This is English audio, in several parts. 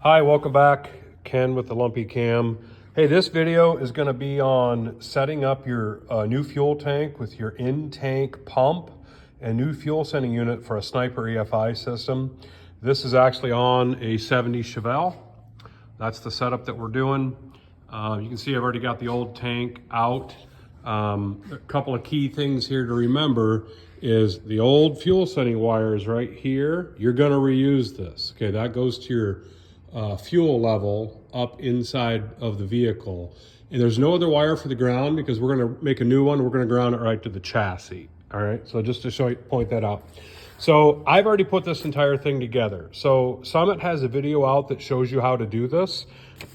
Hi, welcome back. Ken with the Lumpy Cam. Hey, this video is going to be on setting up your new fuel tank with your in-tank pump and new fuel sending unit for a Sniper EFI system. This is actually on a 70 Chevelle. That's the setup that we're doing. You can see I've already got the old tank out. A couple of key things here to remember is the old fuel sending wires right here. You're going to reuse this. Okay, that goes to your fuel level up inside of the vehicle. And there's no other wire for the ground because we're going to make a new one. We're going to ground it right to the chassis. All right, so just to show you, point that out. So I've already put this entire thing together. So Summit has a video out that shows you how to do this.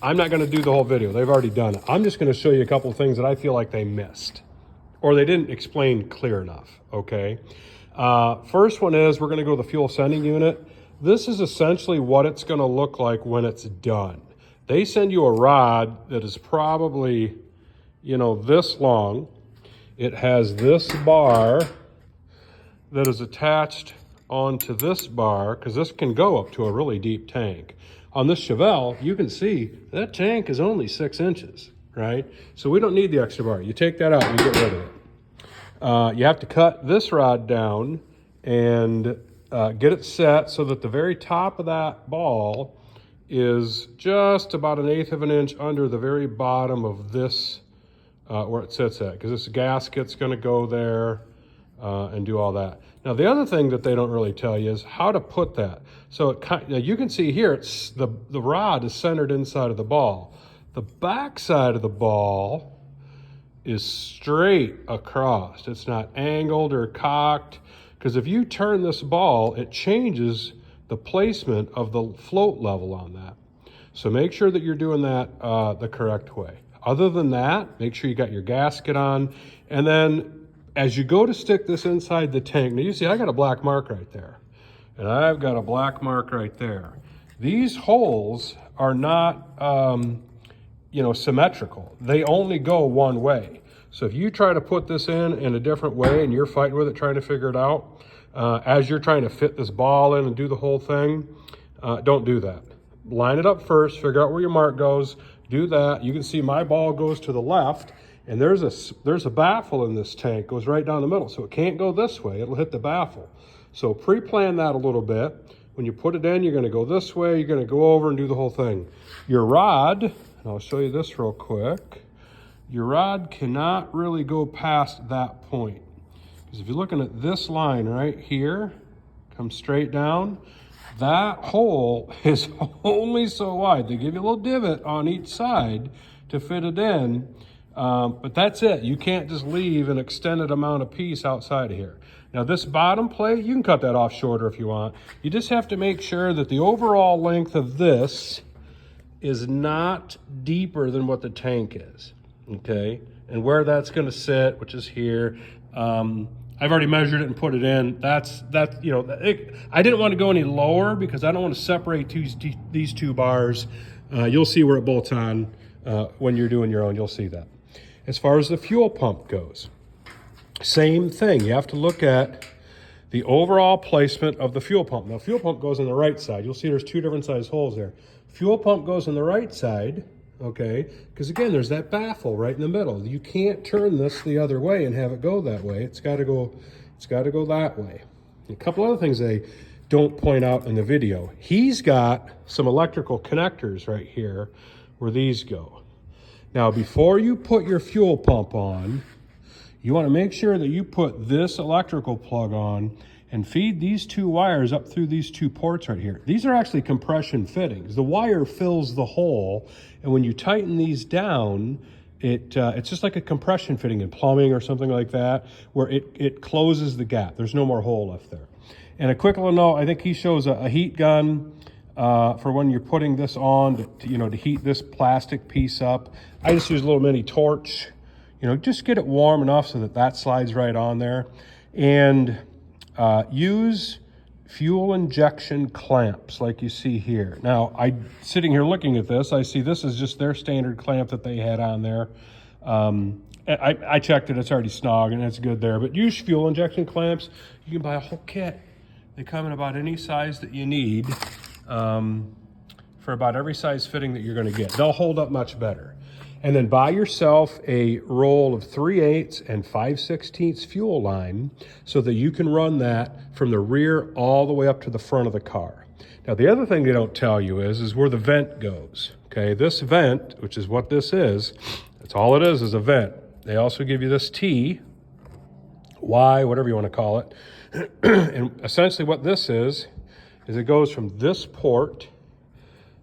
I'm not going to do the whole video. They've already done it. I'm just going to show you a couple of things that I feel like they missed or they didn't explain clear enough, okay? First one is we're going to go to the fuel sending unit. This is essentially what it's going to look like when it's done. They send you a rod that is probably, this long. It has this bar that is attached onto this bar because this can go up to a really deep tank. On this Chevelle, you can see that tank is only 6 inches, right? So we don't need the extra bar. You take that out and you get rid of it. You have to cut this rod down and get it set so that the very top of that ball is just about 1/8 of an inch under the very bottom of this where it sits at, because this gasket's going to go there and do all that. Now the other thing that they don't really tell you is how to put that. So you can see here it's the rod is centered inside of the ball. The back side of the ball is straight across. It's not angled or cocked. Because if you turn this ball, it changes the placement of the float level on that. So make sure that you're doing that the correct way. Other than that, make sure you got your gasket on. And then as you go to stick this inside the tank, now you see I got a black mark right there. And I've got a black mark right there. These holes are not, symmetrical. They only go one way. So if you try to put this in a different way and you're fighting with it, trying to figure it out, as you're trying to fit this ball in and do the whole thing, don't do that. Line it up first, figure out where your mark goes, do that. You can see my ball goes to the left, and there's a baffle in this tank, goes right down the middle. So it can't go this way, it'll hit the baffle. So pre-plan that a little bit. When you put it in, you're gonna go this way, you're gonna go over and do the whole thing. Your rod, and I'll show you this real quick. Your rod cannot really go past that point. Because if you're looking at this line right here, come straight down, that hole is only so wide. They give you a little divot on each side to fit it in, but that's it. You can't just leave an extended amount of piece outside of here. Now this bottom plate, you can cut that off shorter if you want. You just have to make sure that the overall length of this is not deeper than what the tank is. Okay, and where that's going to sit, which is here, I've already measured it and put it in. I didn't want to go any lower because I don't want to separate these two bars. You'll see where it bolts on when you're doing your own. You'll see that. As far as the fuel pump goes, same thing. You have to look at the overall placement of the fuel pump. Now, fuel pump goes on the right side. You'll see there's two different size holes there. Fuel pump goes on the right side. Okay, because again, there's that baffle right in the middle. You can't turn this the other way and have it go that way. It's got to go that way. A couple other things they don't point out in the video. He's got some electrical connectors right here where these go. Now, before you put your fuel pump on, you want to make sure that you put this electrical plug on and feed these two wires up through these two ports right here. These are actually compression fittings. The wire fills the hole, and when you tighten these down, it's just like a compression fitting in plumbing or something like that, where it closes the gap. There's no more hole left there. And a quick little note, I think he shows a heat gun for when you're putting this on to heat this plastic piece up. I just use a little mini torch, just get it warm enough so that slides right on there. And use fuel injection clamps like you see here. Now, sitting here looking at this, I see this is just their standard clamp that they had on there. I checked it, it's already snug and it's good there, but use fuel injection clamps. You can buy a whole kit. They come in about any size that you need. for about every size fitting that you're going to get. They'll hold up much better. And then buy yourself a roll of 3/8 and 5/16 fuel line so that you can run that from the rear all the way up to the front of the car. Now, the other thing they don't tell you is where the vent goes. Okay, this vent, which is what this is, that's all it is a vent. They also give you this T, Y, whatever you want to call it. And essentially what this is it goes from this port,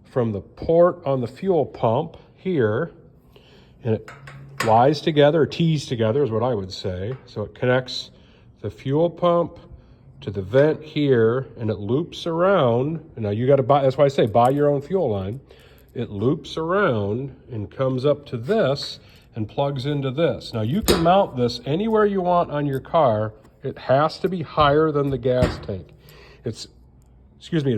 from the port on the fuel pump here, and it Y's together, or T's together is what I would say. So it connects the fuel pump to the vent here, and it loops around. And now you got to buy, that's why I say buy your own fuel line. It loops around and comes up to this and plugs into this. Now you can mount this anywhere you want on your car. It has to be higher than the gas tank. It's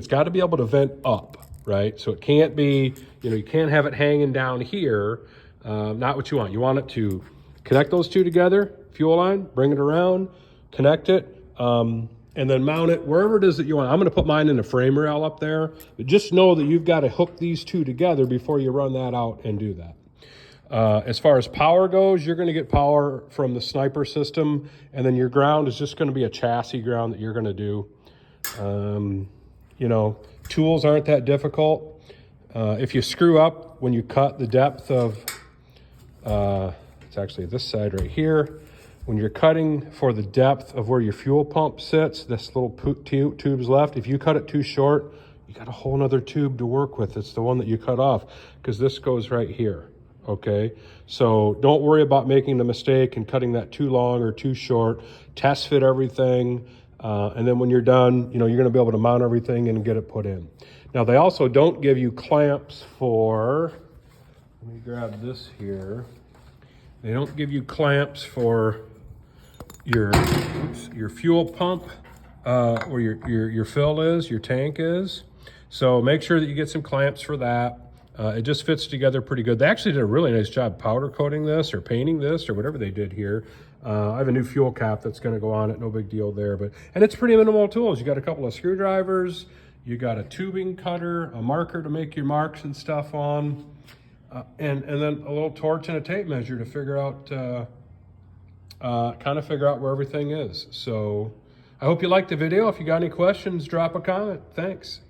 got to be able to vent up, right? So it can't be, you can't have it hanging down here. Not what you want. You want it to connect those two together, fuel line, bring it around, connect it, and then mount it wherever it is that you want. I'm going to put mine in a frame rail up there, but just know that you've got to hook these two together before you run that out and do that. As far as power goes, you're going to get power from the Sniper system, and then your ground is just going to be a chassis ground that you're going to do. Tools aren't that difficult. If you screw up when you cut the depth of, it's actually this side right here, when you're cutting for the depth of where your fuel pump sits, this little tube's left. If you cut it too short, you got a whole nother tube to work with. It's the one that you cut off, because this goes right here. Okay, so don't worry about making the mistake and cutting that too long or too short. Test fit everything, and then when you're done, you're going to be able to mount everything and get it put in. Now, they also don't give you clamps for, let me grab this here. They don't give you clamps for your fuel pump, where your fill is, your tank is. So make sure that you get some clamps for that. It just fits together pretty good. They actually did a really nice job powder coating this or painting this or whatever they did here. I have a new fuel cap that's going to go on it. No big deal there. And it's pretty minimal tools. You got a couple of screwdrivers. You got a tubing cutter, a marker to make your marks and stuff on, and then a little torch and a tape measure to figure out, figure out where everything is. So I hope you liked the video. If you got any questions, drop a comment. Thanks.